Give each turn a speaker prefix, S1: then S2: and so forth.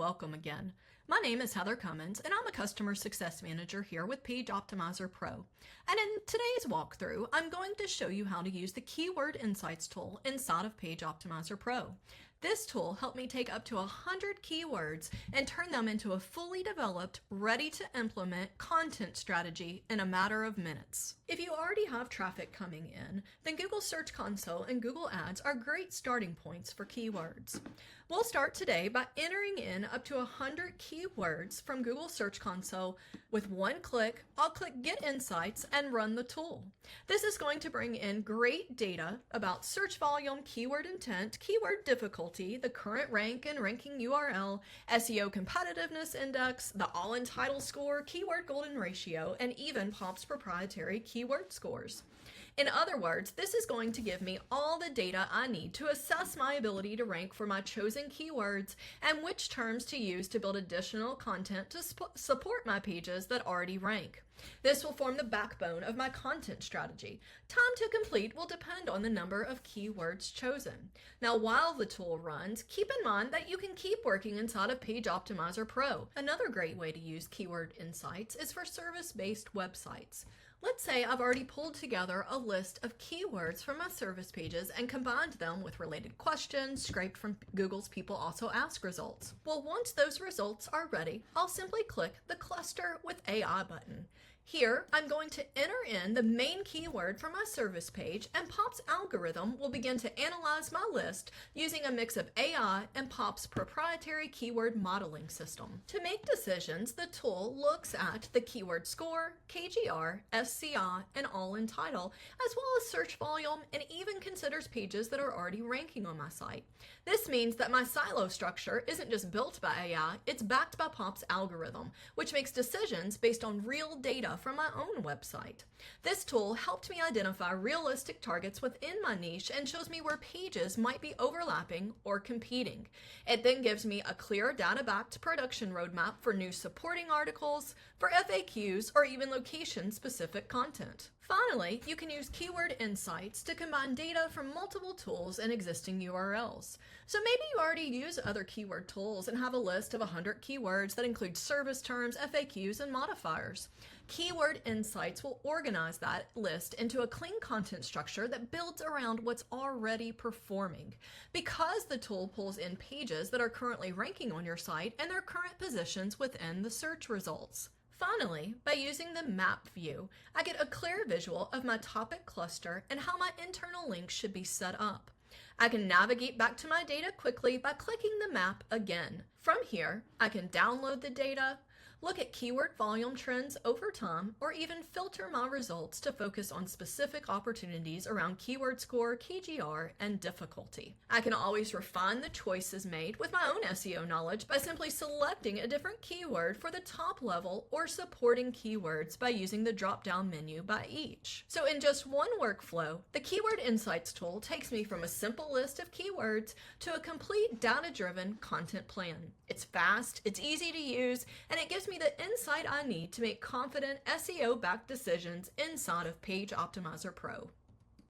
S1: welcome again. My name is Heather Cummins, and I'm a Customer Success Manager here with Page Optimizer Pro. And in today's walkthrough, I'm going to show you how to use the Keyword Insights tool inside of Page Optimizer Pro. This tool helped me take up to 100 keywords and turn them into a fully developed, ready-to-implement content strategy in a matter of minutes. If you already have traffic coming in, then Google Search Console and Google Ads are great starting points for keywords. We'll start today by entering in up to 100 keywords from Google Search Console. With one click, I'll click Get Insights and run the tool. This is going to bring in great data about search volume, keyword intent, keyword difficulty, the current rank and ranking URL, SEO Competitiveness Index, the all-in title score, keyword golden ratio, and even Pop's proprietary keyword scores. In other words, this is going to give me all the data I need to assess my ability to rank for my chosen keywords and which terms to use to build additional content to support my pages that already rank. This will form the backbone of my content strategy. Time to complete will depend on the number of keywords chosen. Now, while the tool runs, keep in mind that you can keep working inside of Page Optimizer Pro. Another great way to use Keyword Insights is for service-based websites. Let's say I've already pulled together a list of keywords from my service pages and combined them with related questions scraped from Google's People Also Ask results. Well, once those results are ready, I'll simply click the Cluster with AI button. Here, I'm going to enter in the main keyword from my service page, and Pop's algorithm will begin to analyze my list using a mix of AI and Pop's proprietary keyword modeling system. To make decisions, the tool looks at the keyword score, KGR, SCI, and all-in title, as well as search volume, and even considers pages that are already ranking on my site. This means that my silo structure isn't just built by AI, it's backed by Pop's algorithm, which makes decisions based on real data from my own website. This tool helped me identify realistic targets within my niche and shows me where pages might be overlapping or competing. It then gives me a clear data-backed production roadmap for new supporting articles, for FAQs, or even location-specific content. Finally, you can use Keyword Insights to combine data from multiple tools and existing URLs. So maybe you already use other keyword tools and have a list of 100 keywords that include service terms, FAQs, and modifiers. Keyword Insights will organize that list into a clean content structure that builds around what's already performing. Because the tool pulls in pages that are currently ranking on your site and their current positions within the search results. Finally, by using the map view, I get a clear visual of my topic cluster and how my internal links should be set up. I can navigate back to my data quickly by clicking the map again. From here, I can download the data, look at keyword volume trends over time, or even filter my results to focus on specific opportunities around keyword score, KGR, and difficulty. I can always refine the choices made with my own SEO knowledge by simply selecting a different keyword for the top level or supporting keywords by using the drop-down menu by each. So in just one workflow, the Keyword Insights tool takes me from a simple list of keywords to a complete data-driven content plan. It's fast, it's easy to use, and it gives me the insight I need to make confident SEO-backed decisions inside of Page Optimizer Pro.